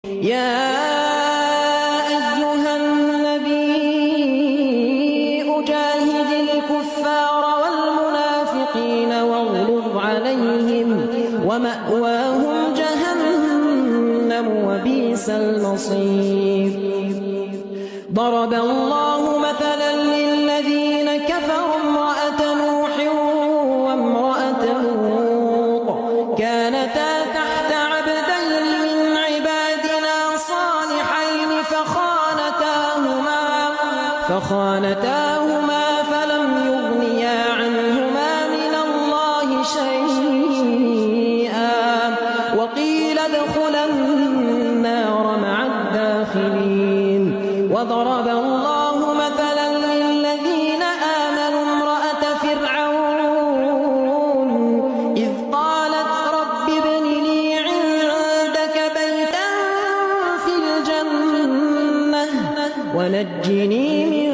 يا أيها النبي جاهد الكفار والمنافقين واغلظ عليهم ومأواهم جهنم وبئس المصير. ضرب الله مثلا للذين كفروا امرأة نوح وامرأة لوط كانتا تحت عبدين من عبادنا صالحين فخانتاهما فلم يغنيا عنهما من الله شيئا وقيل ادخلا النار مع الداخلين. وضرب الله مثلا للذين آمنوا امرأة فرعون إذ قالت رب ابن لي عندك بيتا في الجنة ونجني من